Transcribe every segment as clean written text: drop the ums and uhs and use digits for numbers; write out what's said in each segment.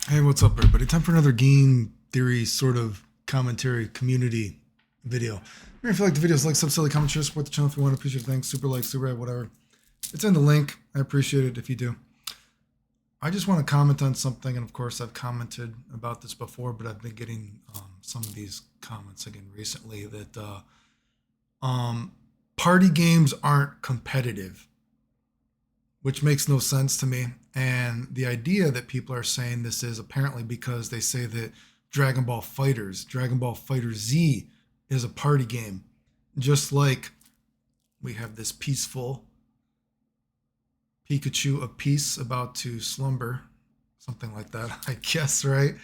Hey, what's up, everybody? Time for another game theory sort of commentary community video. If you like the videos, like, sub, silly, comment, share, support the channel if you want. Appreciate it. Thanks. Super like, super rad, whatever. It's in the link. I appreciate it if you do. I just want to comment on something, and of course, I've commented about this before, but I've been getting some of these comments again recently that party games aren't competitive, which makes no sense to me. And the idea that people are saying this is apparently because they say that Dragon Ball FighterZ is a party game. Just like we have this peaceful Pikachu of peace about to slumber, something like that, I guess, right?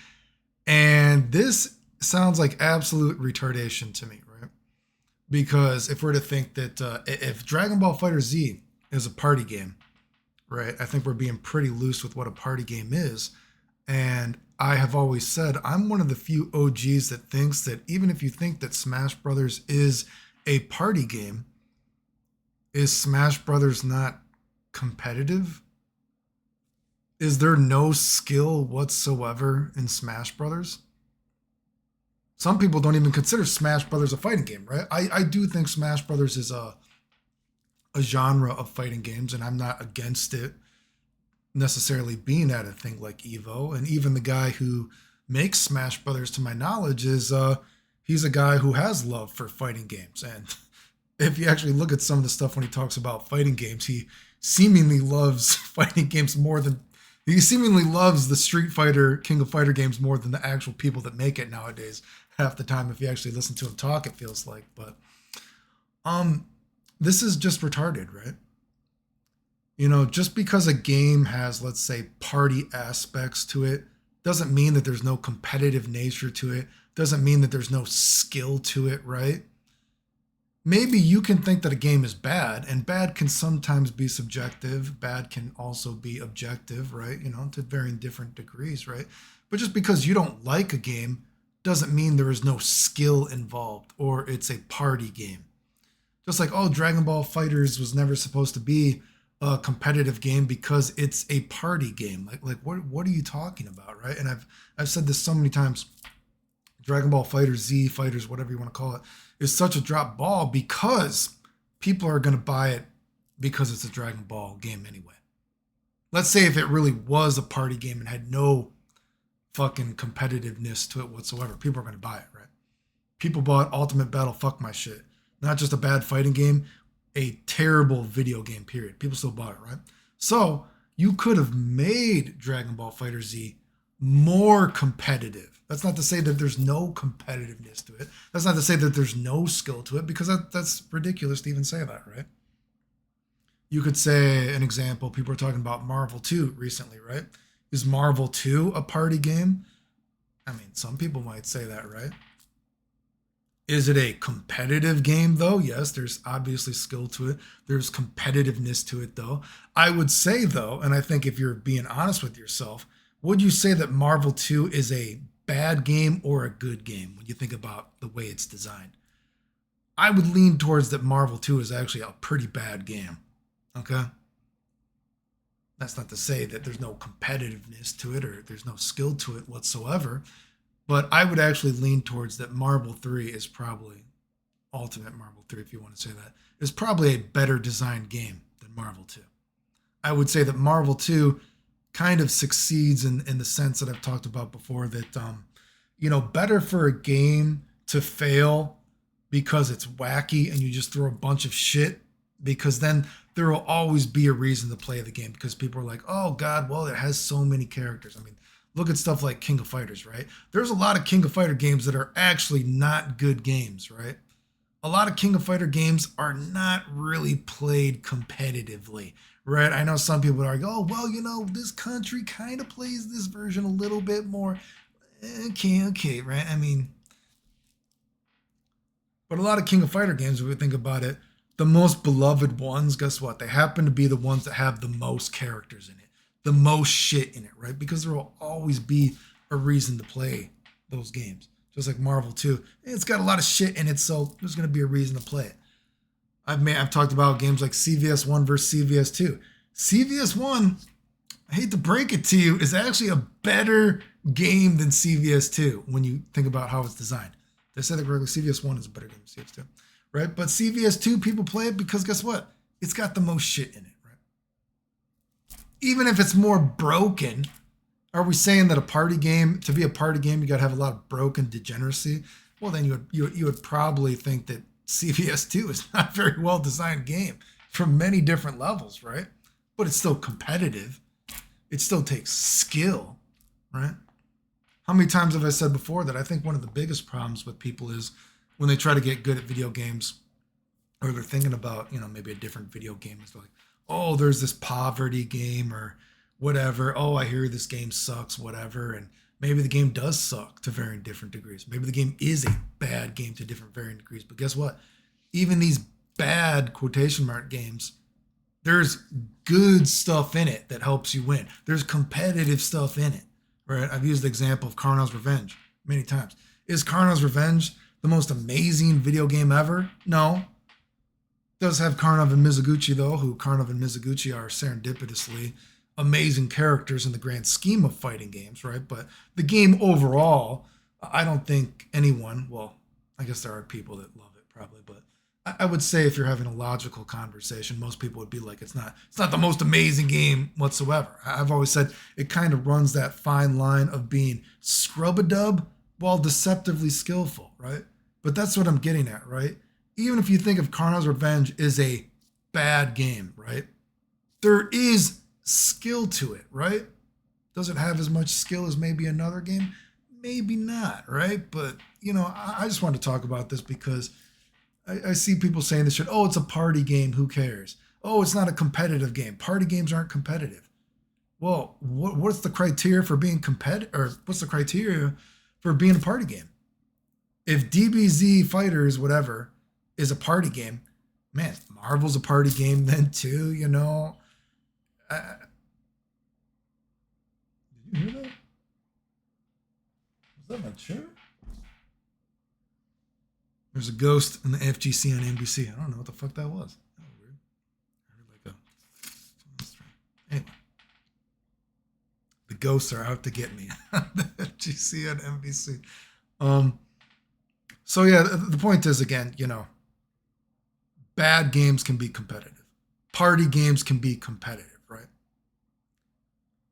And this sounds like absolute retardation to me, right? Because if we're to think that if Dragon Ball FighterZ is a party game, right? I think we're being pretty loose with what a party game is. And I have always said I'm one of the few OGs that thinks that even if you think that Smash Brothers is a party game, is Smash Brothers not competitive? Is there no skill whatsoever in Smash Brothers? Some people don't even consider Smash Brothers a fighting game, right? I do think Smash Brothers is a genre of fighting games, and I'm not against it necessarily being at a thing like Evo. And even the guy who makes Smash Brothers, to my knowledge, is he's a guy who has love for fighting games. And if you actually look at some of the stuff when he talks about fighting games, he seemingly loves fighting games more than he seemingly loves the Street Fighter, King of Fighter games more than the actual people that make it nowadays. Half the time, if you actually listen to him talk, it feels like. But this is just retarded, right? You know, just because a game has, let's say, party aspects to it, doesn't mean that there's no competitive nature to it, doesn't mean that there's no skill to it, right? Maybe you can think that a game is bad, and bad can sometimes be subjective, bad can also be objective, right? You know, to varying different degrees, right? But just because you don't like a game doesn't mean there is no skill involved or it's a party game. Just like, oh, Dragon Ball FighterZ was never supposed to be a competitive game because it's a party game. Like what are you talking about, right? And I've said this so many times. Dragon Ball FighterZ, Fighters, whatever you want to call it, is such a drop ball because people are going to buy it because it's a Dragon Ball game anyway. Let's say if it really was a party game and had no fucking competitiveness to it whatsoever, people are going to buy it, right? People bought Ultimate Battle, fuck my shit. Not just a bad fighting game, a terrible video game, period. People still bought it, right? So you could have made Dragon Ball FighterZ more competitive. That's not to say that there's no competitiveness to it. That's not to say that there's no skill to it, because that's ridiculous to even say that, right? You could say, an example, people are talking about Marvel 2 recently, right? Is Marvel 2 a party game? I mean, some people might say that, right? Is it a competitive game, though? Yes, there's obviously skill to it. There's competitiveness to it, though. I would say, though, and I think if you're being honest with yourself, would you say that Marvel 2 is a bad game or a good game when you think about the way it's designed? I would lean towards that Marvel 2 is actually a pretty bad game, okay? That's not to say that there's no competitiveness to it or there's no skill to it whatsoever. But I would actually lean towards that Marvel 3 is probably, Ultimate Marvel 3, if you want to say that, is probably a better designed game than Marvel 2. I would say that Marvel 2 kind of succeeds in the sense that I've talked about before, that, better for a game to fail because it's wacky and you just throw a bunch of shit, because then there will always be a reason to play the game because people are like, oh, God, well, it has so many characters. I mean, look at stuff like King of Fighters, right? There's a lot of King of Fighter games that are actually not good games, right? A lot of King of Fighter games are not really played competitively, right? I know some people argue, oh, well, this country kind of plays this version a little bit more. Okay, right? I mean, but a lot of King of Fighter games, if we think about it, the most beloved ones, guess what? They happen to be the ones that have the most characters in it, the most shit in it, right? Because there will always be a reason to play those games. Just like Marvel 2. It's got a lot of shit in it, so there's going to be a reason to play it. I've talked about games like CVS 1 versus CVS 2. CVS 1, I hate to break it to you, is actually a better game than CVS2 when you think about how it's designed. They said that correctly. CVS1 is a better game than CVS2, right? But CVS2, people play it because guess what? It's got the most shit in it, right? Even if it's more broken, are we saying that a party game, to be a party game, you got to have a lot of broken degeneracy? Well, then you would probably think that CVS2 is not a very well designed game from many different levels, right? But it's still competitive. It still takes skill, right? How many times have I said before that I think one of the biggest problems with people is when they try to get good at video games, or they're thinking about, maybe a different video game, it's like, oh, there's this poverty game or whatever. Oh, I hear this game sucks, whatever. And maybe the game does suck to varying different degrees. Maybe the game is a bad game to different varying degrees. But guess what? Even these bad quotation mark games, there's good stuff in it that helps you win. There's competitive stuff in it, right? I've used the example of Karnow's Revenge many times. Is Karnow's Revenge the most amazing video game ever? No. It does have Karnov and Mizuguchi, though, who Karnov and Mizuguchi are serendipitously amazing characters in the grand scheme of fighting games, right? But the game overall, I don't think anyone, well, I guess there are people that love it probably, but I would say if you're having a logical conversation, most people would be like, it's not the most amazing game whatsoever. I've always said it kind of runs that fine line of being scrub-a-dub while deceptively skillful, right? But that's what I'm getting at, right? Even if you think of Karnow's Revenge is a bad game, right? There is skill to it, right? Does it have as much skill as maybe another game? Maybe not, right? But, I just want to talk about this because I see people saying this shit. Oh, it's a party game. Who cares? Oh, it's not a competitive game. Party games aren't competitive. Well, what's the criteria for being competitive? Or what's the criteria for being a party game? If DBZ FighterZ, whatever, is a party game, man, Marvel's a party game then too, Did you hear that? Was that my chair? There's a ghost in the FGC on NBC. I don't know what the fuck that was. That was weird. I heard anyway, the ghosts are out to get me. The FGC on NBC. So yeah, the point is again, bad games can be competitive. Party games can be competitive, right?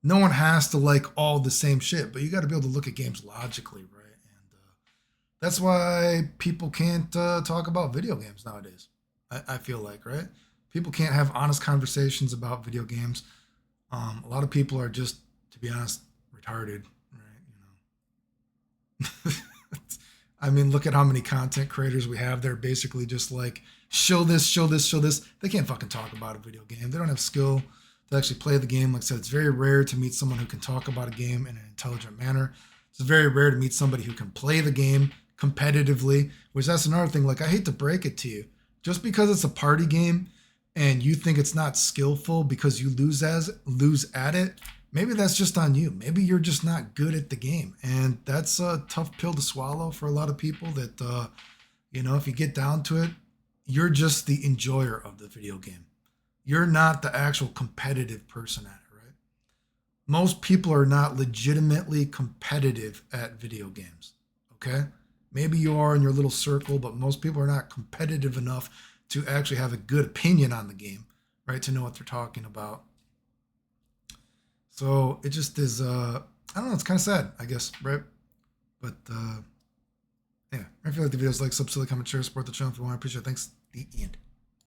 No one has to like all the same shit, but you got to be able to look at games logically, right? That's why people can't talk about video games nowadays. I feel like, right? People can't have honest conversations about video games. A lot of people are just, to be honest, retarded, right? I mean, look at how many content creators we have. They're basically just like, show this, show this, show this. They can't fucking talk about a video game. They don't have skill to actually play the game. Like I said, it's very rare to meet someone who can talk about a game in an intelligent manner. It's very rare to meet somebody who can play the game competitively, which that's another thing. Like, I hate to break it to you, just because it's a party game and you think it's not skillful because you lose at it, maybe that's just on you. Maybe you're just not good at the game, and that's a tough pill to swallow for a lot of people. That if you get down to it, you're just the enjoyer of the video game. You're not the actual competitive person at it, right? Most people are not legitimately competitive at video games. Okay. Maybe you are in your little circle, but most people are not competitive enough to actually have a good opinion on the game, right? To know what they're talking about. So it just is, I don't know, it's kind of sad, I guess, right? But yeah, I feel like the videos like, sub, comment, share, support the channel if you want. I appreciate it. Thanks. The end.